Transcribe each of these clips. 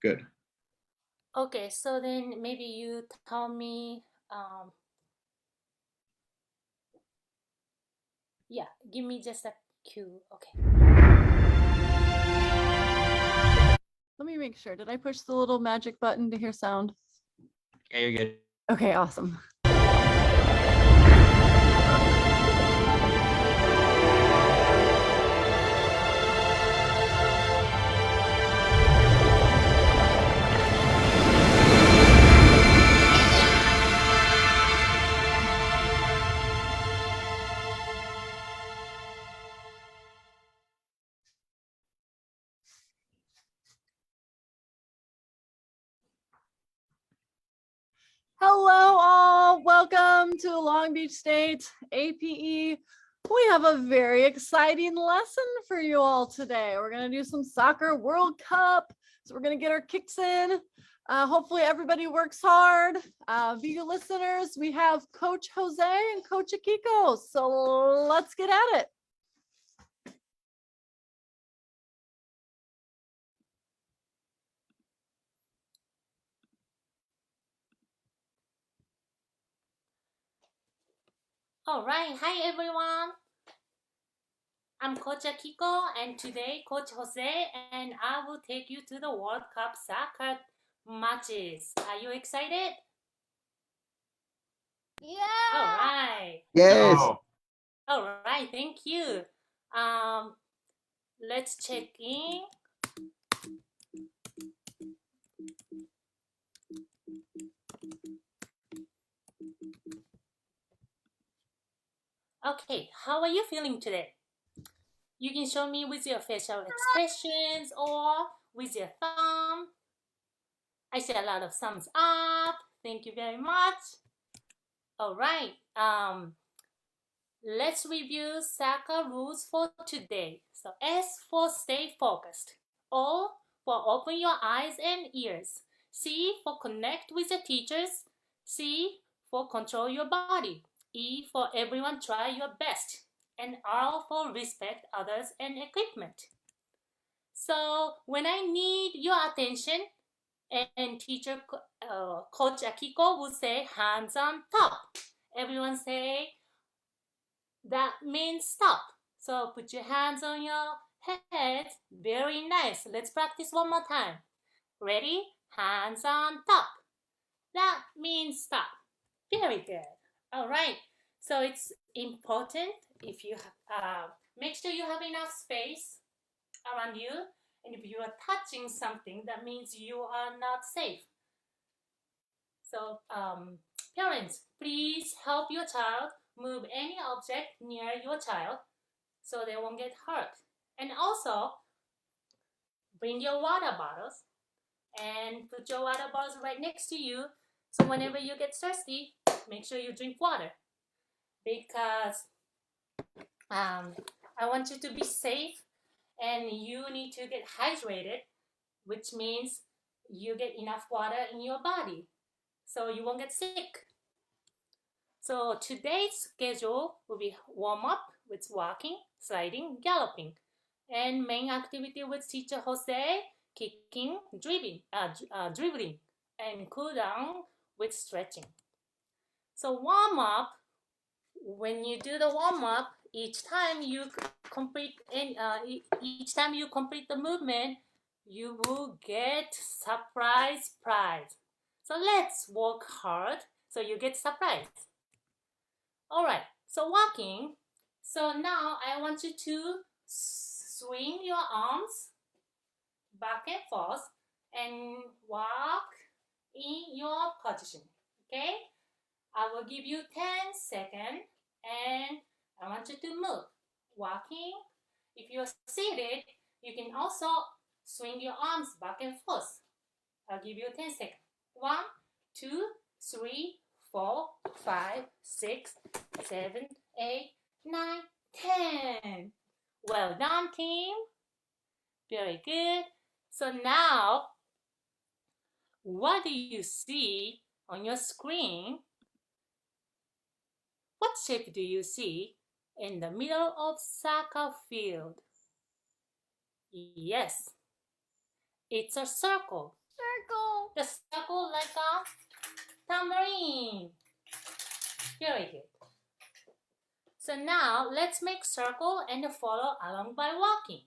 Good. Okay, so then maybe you tell me, yeah, give me just a cue. Okay. Let me make sure. Did I push the little magic button to hear sound? Yeah, you're good. Okay, awesome. Hello all, welcome to Long Beach State APE. We have a very exciting lesson for you all today. We're gonna do some soccer World Cup. So we're gonna get our kicks in. Hopefully everybody works hard. VU listeners, we have Coach Jose and Coach Akiko. So let's get at it. All right. Hi, everyone. I'm Coach Akiko, and today Coach Jose and I will take you to the World Cup soccer matches. Are you excited? Yeah. All right. Yes. Oh, All right. Thank you. Let's check in. Okay, how are you feeling today? You can show me with your facial expressions or with your thumb. I see a lot of thumbs up. Thank you very much. All right. Let's review soccer rules for today. So S for stay focused. O for open your eyes and ears. C for connect with the teachers. C for control your body. E for everyone try your best. And R for respect others and equipment. So when I need your attention, and teacher Coach Akiko will say hands on top. Everyone say that means stop. So put your hands on your head. Very nice. Let's practice one more time. Ready? Hands on top. That means stop. Very good. All right. So it's important if you make sure you have enough space around you. And if you are touching something, that means you are not safe. So parents, please help your child move any object near your child so they won't get hurt. And also, bring your water bottles and put your water bottles right next to you. So whenever you get thirsty, make sure you drink water. Because I want you to be safe and you need to get hydrated, which means you get enough water in your body so you won't get sick. So today's schedule will be warm up with walking, sliding, galloping, and main activity with teacher Jose, kicking, dribbling, and cool down with stretching. So warm up. When you do the warm up, each time you complete the movement, you will get surprise prize. So let's work hard so you get surprise. All right, so walking. So now I want you to swing your arms back and forth and walk in your position, okay? I will give you 10 seconds and I want you to move. Walking. If you're seated, you can also swing your arms back and forth. I'll give you 10 seconds. 1, 2, 3, 4, 5, 6, 7, 8, 9, 10. Well done, team. Very good. So now, what do you see on your screen? What shape do you see in the middle of soccer field? Yes, it's a circle. the circle like a tambourine. Very good. So now let's make circle and follow along by walking.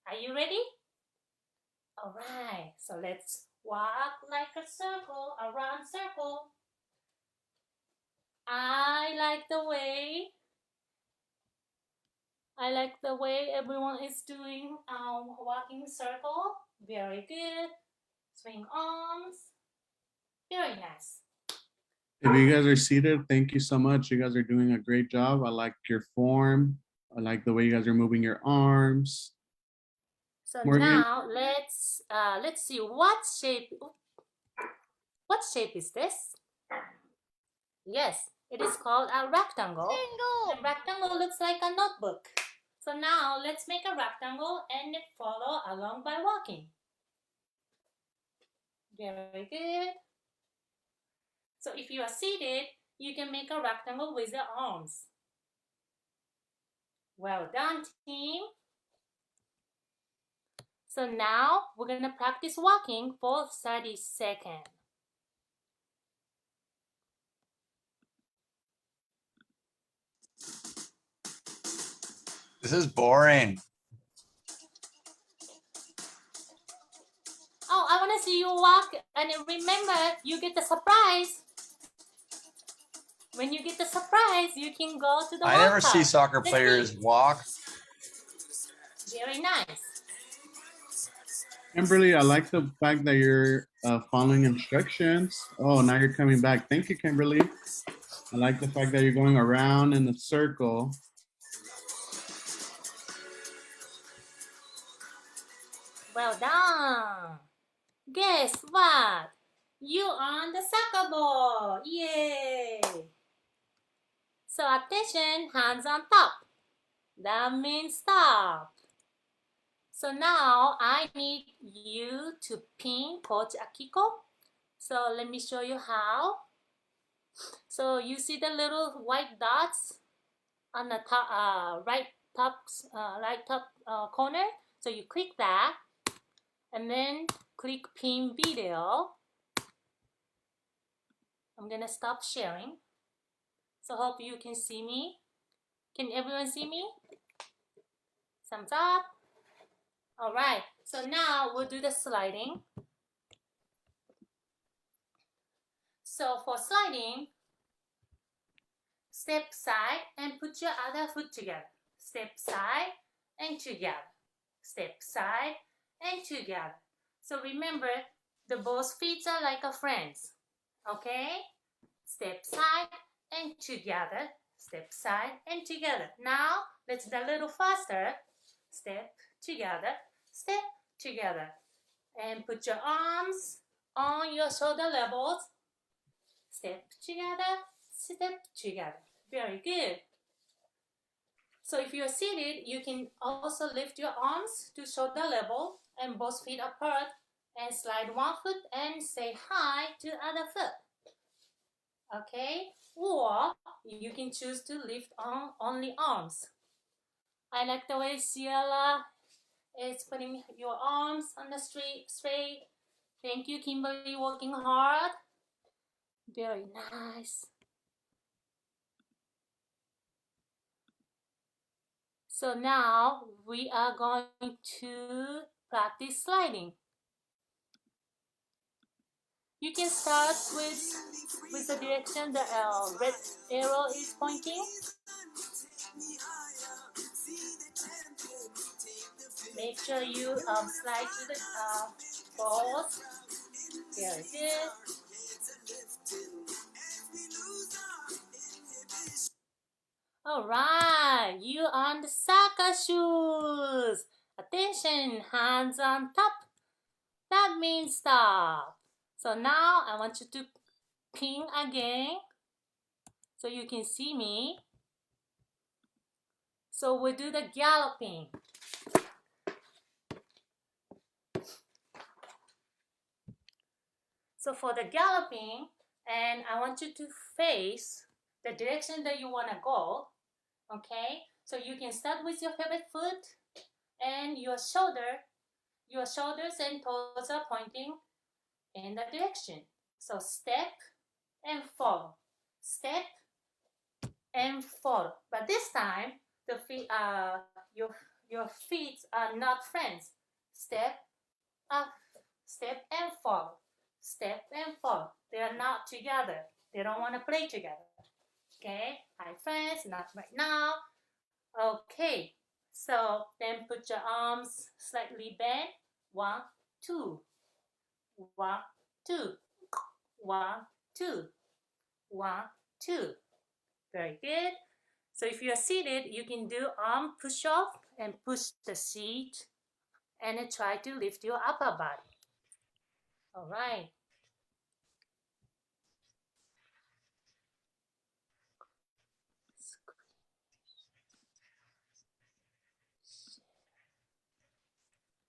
Are you ready? Alright, so let's walk like a circle, around circle. I like the way everyone is doing walking circle. Very good. Swing arms. Very nice. If you guys are seated, thank you so much. You guys are doing a great job. I like your form. I like the way you guys are moving your arms. So Morgan? now let's see what shape is this? Yes, it is called a rectangle. The rectangle looks like a notebook. So now let's make a rectangle and follow along by walking. Very good. So if you are seated, you can make a rectangle with your arms. Well done, team. So now we're going to practice walking for 30 seconds. This is boring. Oh, I want to see you walk, and remember, you get the surprise. When you get the surprise, you can go to the I never walk see path. soccer Let's players see. walk. Very nice. Kimberly, I like the fact that you're following instructions. Oh, now you're coming back. Thank you, Kimberly. I like the fact that you're going around in a circle. Well done. Guess what? You on the soccer ball. Yay. So attention, hands on top. That means stop. So now I need you to pin Coach Akiko. So let me show you how. So you see the little white dots on the top, right top corner. So you click that, and then click pin video. I'm gonna stop sharing. So hope you can see me. Can everyone see me? Thumbs up. All right. So now we'll do the sliding. So for sliding, step side and put your other foot together. Step side and together. Step side and together. So remember, the both feet are like a friends. Okay? Step side and together. Step side and together. Now let's do a little faster. Step together. Step together. And put your arms on your shoulder levels. Step together. Step together. Very good. So if you're seated, you can also lift your arms to shoulder level and both feet apart and slide one foot and say hi to the other foot. Okay? Or you can choose to lift on only arms. I like the way Ciela is putting your arms on the straight. Thank you, Kimberly, working hard. Very nice. So now we are going to practice sliding. You can start with the direction the red arrow is pointing. Make sure you slide to the balls. Very good. All right, you on the soccer shoes. Attention, hands on top. That means stop. So now I want you to ping again so you can see me. So we'll do the galloping. So for the galloping, and I want you to face the direction that you want to go. Okay, so you can start with your favorite foot and your shoulders and toes are pointing, in the direction. So step and follow. Step and follow. But this time, the feet your feet are not friends. Step up, step and follow. Step and follow. They are not together. They don't want to play together. Okay, hi friends, not right now. Okay, so then put your arms slightly bent. 1, 2, 1, 2, 1, 2, 1, 2. Very good. So if you are seated, you can do arm push off and push the seat and then try to lift your upper body. All right.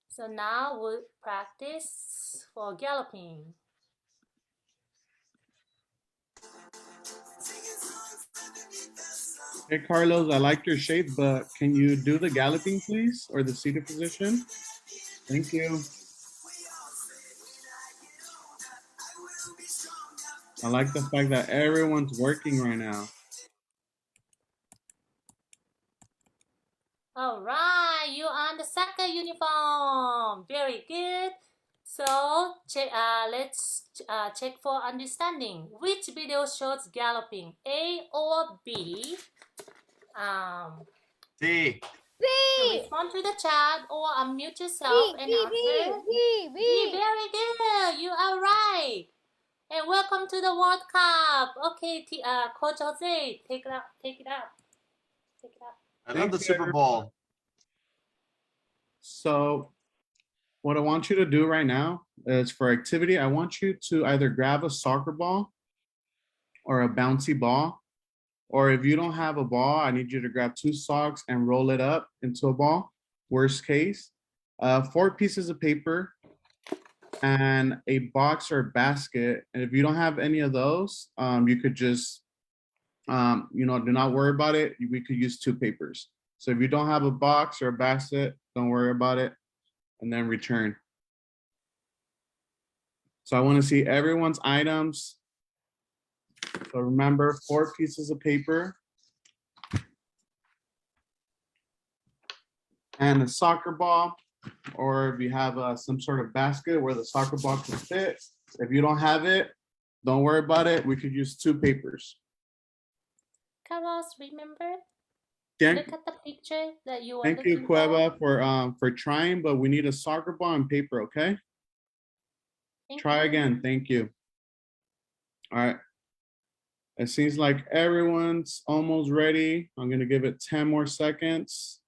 So now we'll practice for galloping. Hey, Carlos, I like your shape, but can you do the galloping, please? Or the seated position? Thank you. I like the fact that everyone's working right now. All right, you on the soccer uniform. Very good. So let's check for understanding. Which video shows galloping? A or B? D. Respond to the chat or unmute yourself and answer. B. Very good. You are right. And welcome to the World Cup. Okay, Coach Jose, take it up. Take it up. Take it up. I love the Super Bowl. So what I want you to do right now is for activity, I want you to either grab a soccer ball or a bouncy ball. Or if you don't have a ball, I need you to grab 2 socks and roll it up into a ball. Worst case, 4 pieces of paper and a box or basket. And if you don't have any of those, you could just, do not worry about it. We could use 2 papers. So if you don't have a box or a basket, don't worry about it, and then return. So I want to see everyone's items. So remember, 4 pieces of paper and a soccer ball, or if you have some sort of basket where the soccer ball can fit. If you don't have it, don't worry about it. We could use 2 papers. Carlos, remember? Thank Look at the picture that you are you, looking Cueva, for trying, but we need a soccer ball and paper, okay? Try again. Thank you. All right. It seems like everyone's almost ready. I'm going to give it 10 more seconds.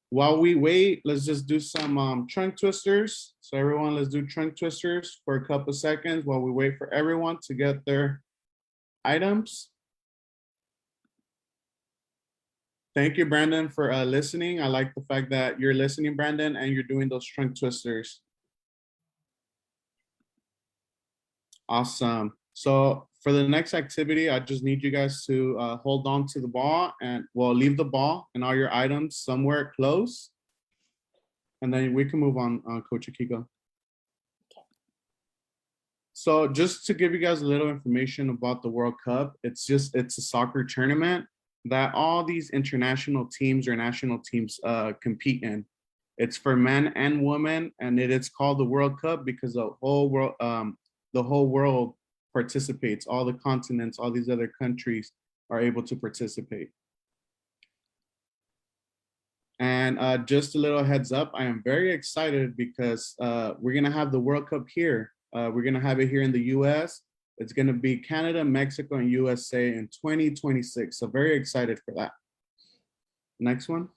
While we wait, let's just do some trunk twisters. So everyone, let's do trunk twisters for a couple seconds while we wait for everyone to get their items. Thank you, Brandon, for listening. I like the fact that you're listening, Brandon, and you're doing those trunk twisters. Awesome. So for the next activity, I just need you guys to hold on to the ball and, well, leave the ball and all your items somewhere close. And then we can move on, Coach Akiko. Okay. So just to give you guys a little information about the World Cup, it's a soccer tournament that all these international teams or national teams compete in. It's for men and women, and it's called the World Cup because the whole world participates. All the continents, all these other countries are able to participate. And just a little heads up, I am very excited because we're gonna have the World Cup here. We're gonna have it here in the US. It's gonna be Canada, Mexico, and USA in 2026. So very excited for that. Next one.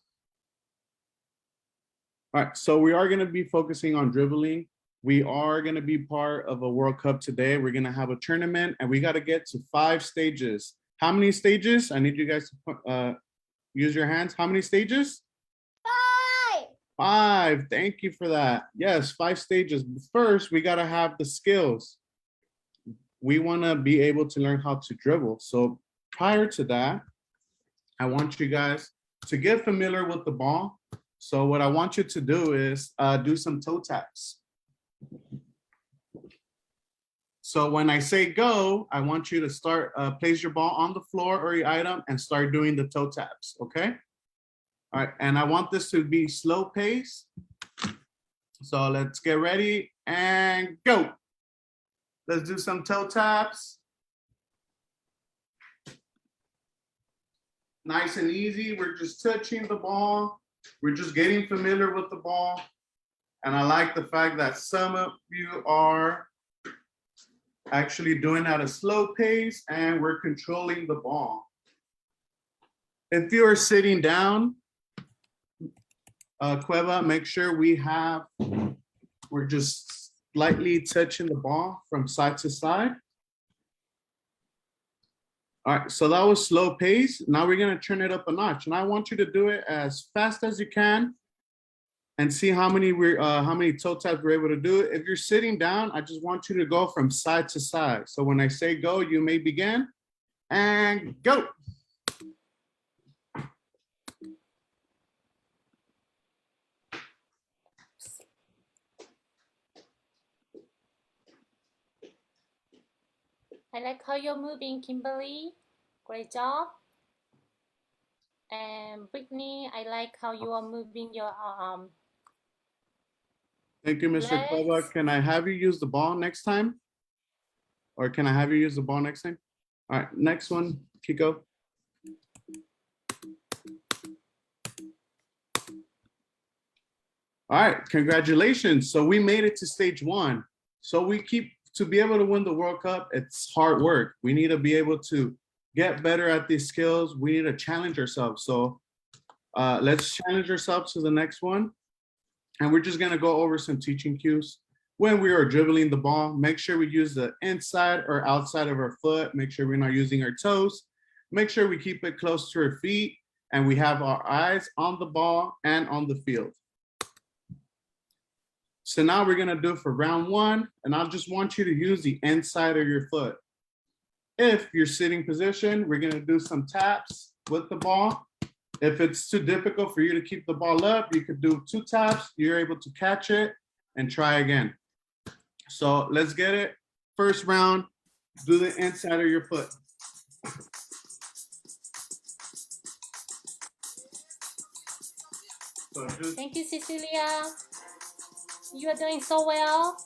All right, so we are gonna be focusing on dribbling. We are gonna be part of a World Cup today. We're gonna have a tournament and we gotta get to 5 stages. How many stages? I need you guys to use your hands. How many stages? 5. Thank you for that. Yes, 5 stages. First, we gotta have the skills. We wanna be able to learn how to dribble. So prior to that, I want you guys to get familiar with the ball. So what I want you to do is do some toe taps. So when I say go, I want you to start, place your ball on the floor or your item and start doing the toe taps, okay? All right, and I want this to be slow pace. So let's get ready and go. Let's do some toe taps. Nice and easy. We're just touching the ball. We're just getting familiar with the ball. And I like the fact that some of you are actually doing at a slow pace and we're controlling the ball. If you are sitting down, Cueva, make sure we're just slightly touching the ball from side to side. All right, so that was slow pace. Now we're gonna turn it up a notch, and I want you to do it as fast as you can, and see how many toe taps we're able to do. If you're sitting down, I just want you to go from side to side. So when I say go, you may begin, and go. I like how you're moving, Kimberly. Great job. And Brittany, I like how you are moving your Thank you, Mr. Cueva. legs. Can I have you use the ball next time? Or can I have you use the ball next time? All right, next one, Kiko. All right, congratulations. So we made it to stage one. So to be able to win the World Cup, it's hard work. We need to be able to get better at these skills. We need to challenge ourselves. So let's challenge ourselves to the next one. And we're just gonna go over some teaching cues. When we are dribbling the ball, make sure we use the inside or outside of our foot. Make sure we're not using our toes. Make sure we keep it close to our feet and we have our eyes on the ball and on the field. So now we're gonna do for round one, and I just want you to use the inside of your foot. If you're sitting position, we're gonna do some taps with the ball. If it's too difficult for you to keep the ball up, you could do 2 taps, you're able to catch it and try again. So let's get it. First round, do the inside of your foot. So Thank you, Cecilia. You are doing so well.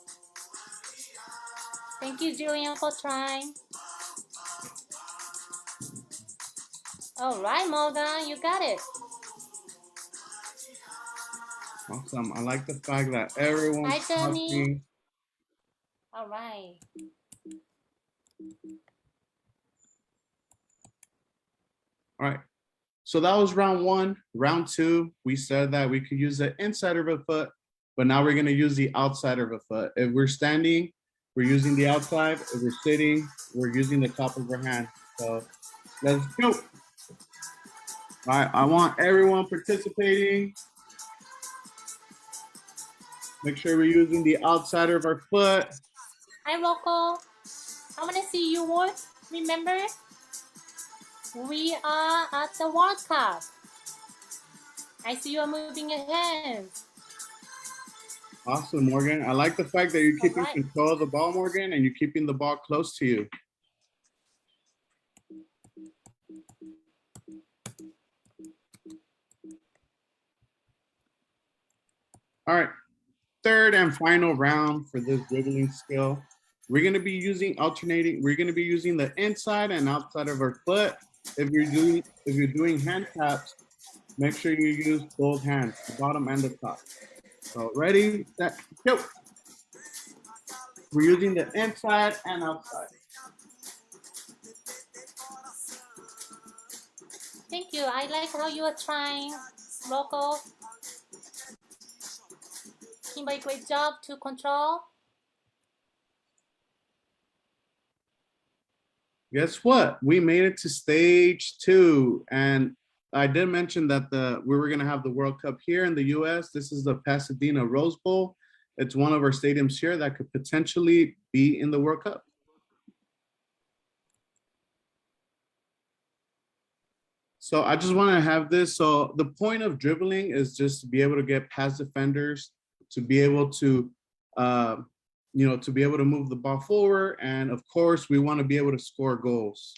Thank you, Julian, for trying. All right, Morgan, you got it. Awesome. I like the fact that everyone's Hi, Jenny. touching. All right. All right. So that was round one. Round two, we said that we could use the inside of a foot, but now we're going to use the outside of a foot. If we're standing, we're using the outside. If we're sitting, we're using the top of our hand. So let's go. All right. I want everyone participating. Make sure we're using the outside of our foot. Hi, Rocco. I want to see you work. Remember, we are at the World Cup. I see you are moving your hands. Awesome, Morgan. I like the fact that you're keeping control of the ball, Morgan, and you're keeping the ball close to you. All right, third and final round for this dribbling skill. We're going to be using we're going to be using the inside and outside of our foot. If you're doing hand taps, make sure you use both hands, the bottom and the top. So ready, set, go. We're using the inside and outside. Thank you. I like how you are trying, Rocco. Kimberly, great job to control. Guess what? We made it to stage 2, and I did mention that we were going to have the World Cup here in the US. This is the Pasadena Rose Bowl. It's one of our stadiums here that could potentially be in the World Cup. So I just want to have this. So the point of dribbling is just to be able to get past defenders, to be able to to be able to move the ball forward. And of course, we want to be able to score goals.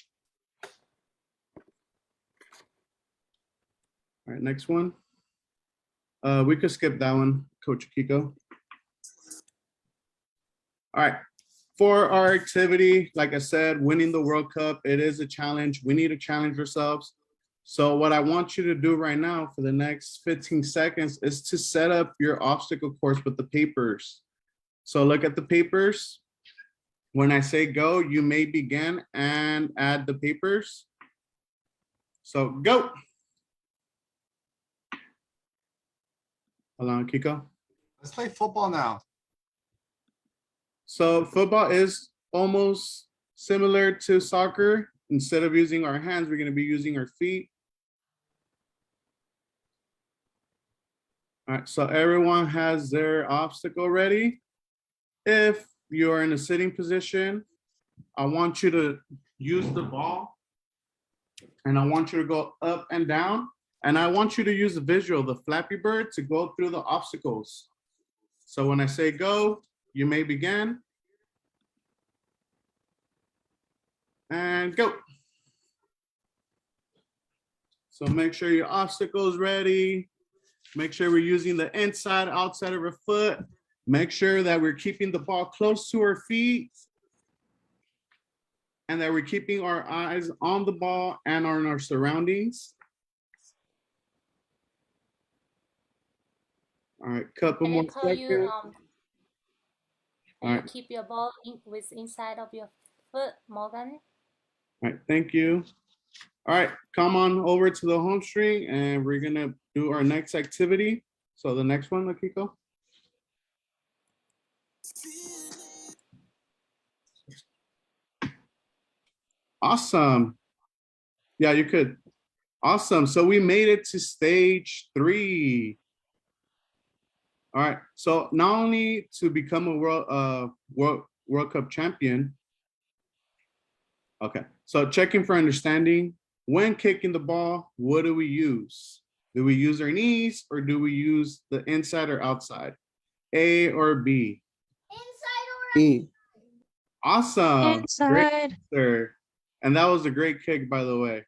All right, next one. We could skip that one, Coach Kiko. All right, for our activity, like I said, winning the World Cup, it is a challenge. We need to challenge ourselves. So what I want you to do right now for the next 15 seconds is to set up your obstacle course with the papers. So look at the papers. When I say go, you may begin and add the papers. So go. Hold on, Kiko. Let's play football now. So football is almost similar to soccer. Instead of using our hands, we're going to be using our feet. All right, so everyone has their obstacle ready. If you're in a sitting position, I want you to use the ball and I want you to go up and down. And I want you to use the visual, the Flappy Bird, to go through the obstacles. So when I say go, you may begin. And go. So make sure your obstacle is ready. Make sure we're using the inside, outside of our foot. Make sure that we're keeping the ball close to our feet and that we're keeping our eyes on the ball and on our surroundings. All right, couple more seconds. All right. Keep your ball with inside of your foot, Morgan. All right, thank you. All right, come on over to the home screen and we're gonna do our next activity. So the next one, Akiko. Awesome. Yeah, you could. Awesome. So we made it to stage 3. All right. So not only to become a World Cup champion. Okay. So checking for understanding. When kicking the ball, what do we use? Do we use our knees or do we use the inside or outside? A or B? Inside or B. Awesome. Inside. Great answer. And that was a great kick, by the way.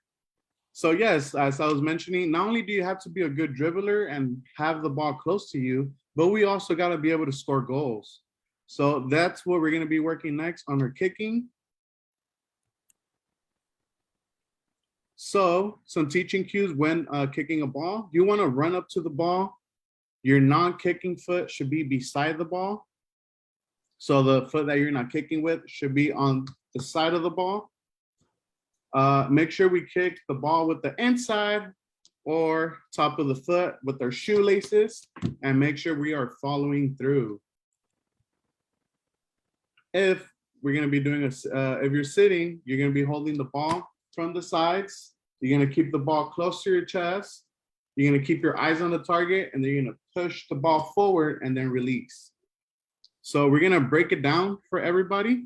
So yes, as I was mentioning, not only do you have to be a good dribbler and have the ball close to you, but we also got to be able to score goals. So that's what we're going to be working next on our kicking. So some teaching cues when kicking a ball. You want to run up to the ball. Your non-kicking foot should be beside the ball. So the foot that you're not kicking with should be on the side of the ball. Make sure we kick the ball with the inside or top of the foot with our shoelaces and make sure we are following through. If we're going to be doing if you're sitting, you're going to be holding the ball from the sides. You're going to keep the ball close to your chest. You're going to keep your eyes on the target and then you're going to push the ball forward and then release. So we're going to break it down for everybody.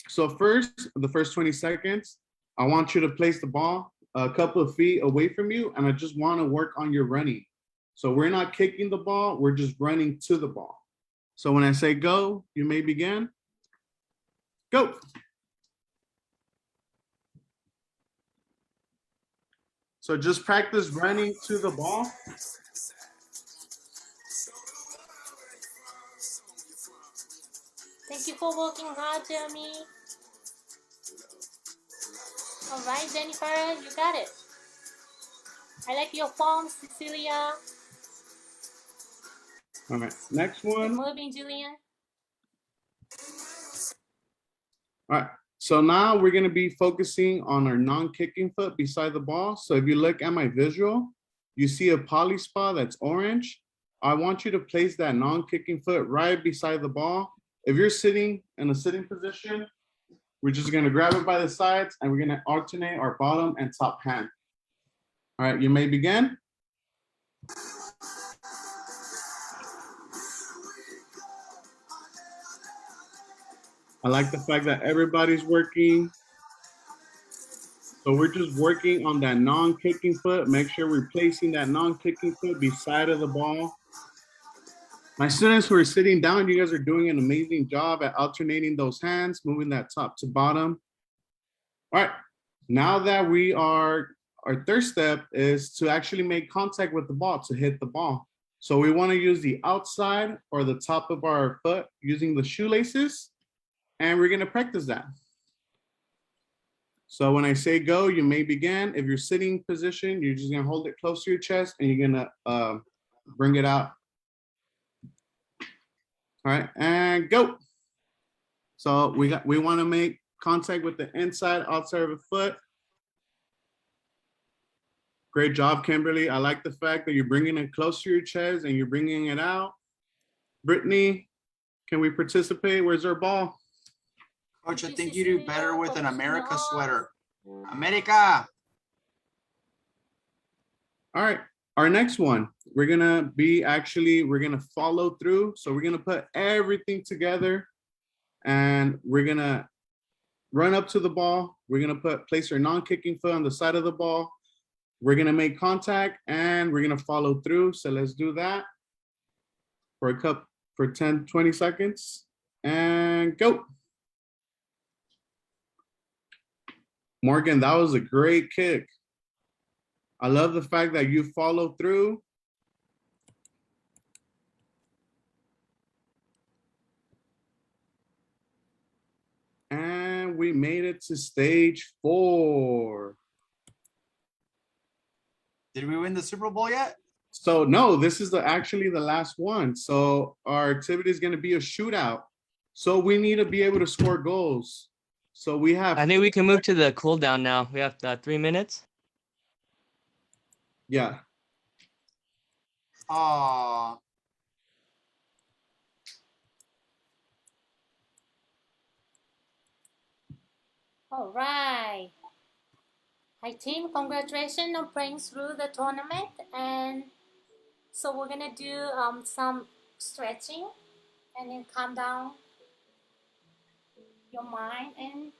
So first, the first 20 seconds, I want you to place the ball a couple of feet away from you, and I just want to work on your running. So we're not kicking the ball, we're just running to the ball. So when I say go, you may begin. Go. So just practice running to the ball. Thank you for working hard, Jeremy. All right, Jennifer, you got it. I like your form, Cecilia. All right, next one. Keep moving, Julian. All right, so now we're going to be focusing on our non-kicking foot beside the ball. So if you look at my visual, you see a poly spot that's orange. I want you to place that non-kicking foot right beside the ball. If you're sitting in a sitting position, we're just going to grab it by the sides and we're going to alternate our bottom and top hand. All right, you may begin. I like the fact that everybody's working. So we're just working on that non-kicking foot. Make sure we're placing that non-kicking foot beside of the ball. My students who are sitting down, you guys are doing an amazing job at alternating those hands, moving that top to bottom. All right, now that we are, our third step is to actually make contact with the ball, to hit the ball. So we want to use the outside or the top of our foot using the shoelaces, and we're going to practice that. So when I say go, you may begin. If you're sitting position, you're just going to hold it close to your chest and you're going to bring it out. All right, and go. So we want to make contact with the inside, outside of the foot. Great job, Kimberly. I like the fact that you're bringing it close to your chest and you're bringing it out. Brittany, can we participate? Where's our ball? Coach, I think you do better with an America sweater. America. All right, our next one, we're gonna follow through. So we're gonna put everything together and we're gonna run up to the ball. We're gonna place our non-kicking foot on the side of the ball. We're gonna make contact and we're gonna follow through. So let's do that for 10, 20 seconds and go. Morgan, that was a great kick. I love the fact that you follow through. And we made it to stage 4. Did we win the Super Bowl yet? So no, this is actually the last one. So our activity is going to be a shootout. So we need to be able to score goals. So we have. I think we can move to the cool down now. We have 3 minutes. Yeah. Aw. All right. Hi team, congratulations on playing through the tournament. And so we're gonna do some stretching and then calm down your mind and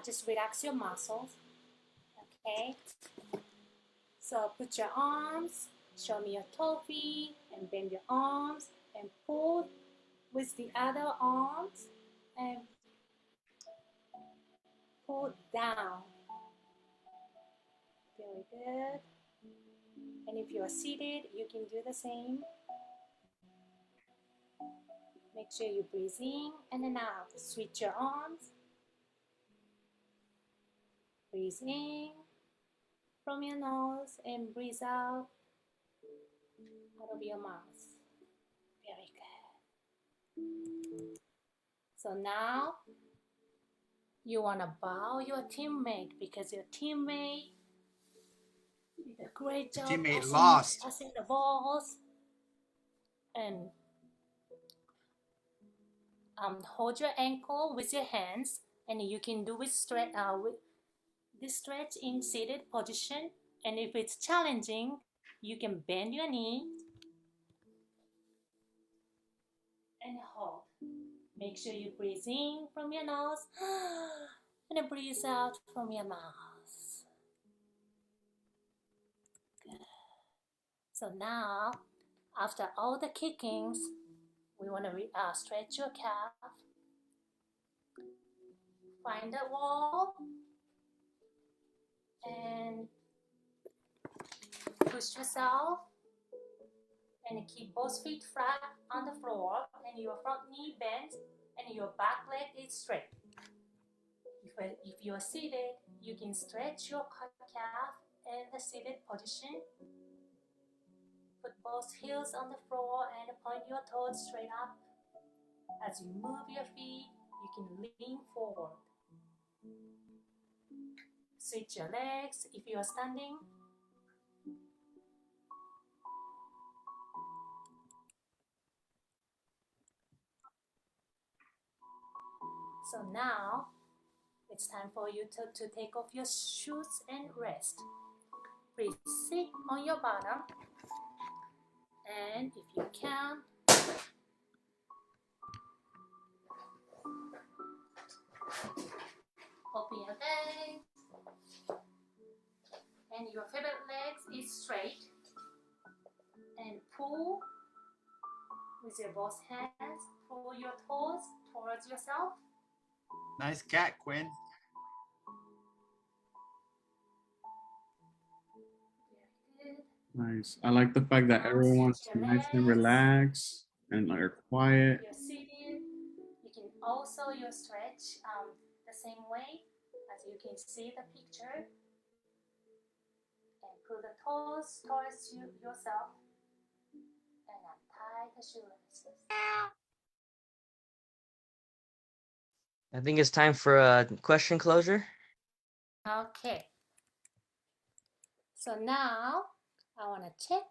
just relax your muscles. Okay. So put your arms, show me your toe feet, and bend your arms and pull with the other arms and pull down. Very good. And if you are seated, you can do the same. Make sure you breathe in and then out. Switch your arms. Breathe in from your nose and breathe out of your mouth. Very good. So now you want to bow your teammate because your teammate did a great job passing the balls. And hold your ankle with your hands, and you can do with this stretch in seated position. And if it's challenging, you can bend your knee and hold. Make sure you breathe in from your nose and then breathe out from your mouth. Good. So now, after all the kickings, we want to stretch your calf. Find the wall and push yourself and keep both feet flat on the floor and your front knee bent and your back leg is straight. If you are seated, you can stretch your calf in the seated position. Put both heels on the floor and point your toes straight up. As you move your feet, you can lean forward. Switch your legs if you are standing. So now, it's time for you to take off your shoes and rest. Please sit on your bottom. And if you can, open your legs. And your favorite legs is straight. And pull with With your both hands, pull your toes towards yourself. Nice cat, Quinn. Very good. Nice. I like the fact that everyone's Stretch your nice and legs. relaxed and are quiet. You're seated. You can also your stretch the same way as you can see the picture. And pull the toes towards yourself. And untie the shoelaces. I think it's time for a question closure. Okay. So now I want to check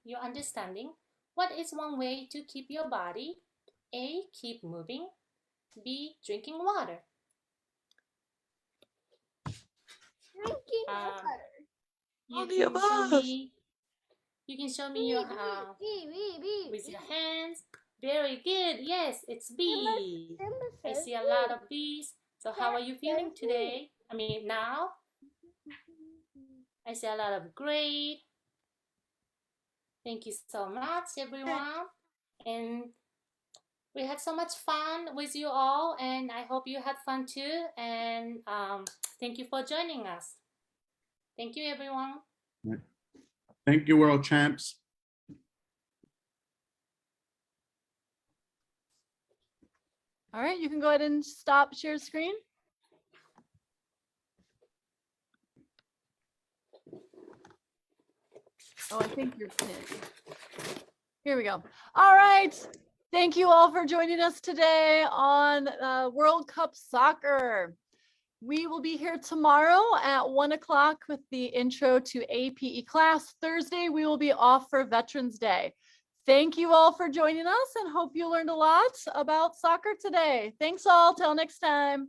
your understanding. What is one way to keep your body? A, keep moving. B, drinking water. Drinking water. All the above. You can show me your with your hands. Very good. Yes, it's B. I see a lot of B's. So how are you feeling today? I mean now? I see a lot of great. Thank you so much, everyone. And we had so much fun with you all, and I hope you had fun too. And thank you for joining us. Thank you, everyone. Thank you, world champs. All right, you can go ahead and stop share screen. Oh, I think you're pinned. Here we go. All right. Thank you all for joining us today on World Cup Soccer. We will be here tomorrow at 1 o'clock with the intro to APE class. Thursday, we will be off for Veterans Day. Thank you all for joining us and hope you learned a lot about soccer today. Thanks all. Till next time.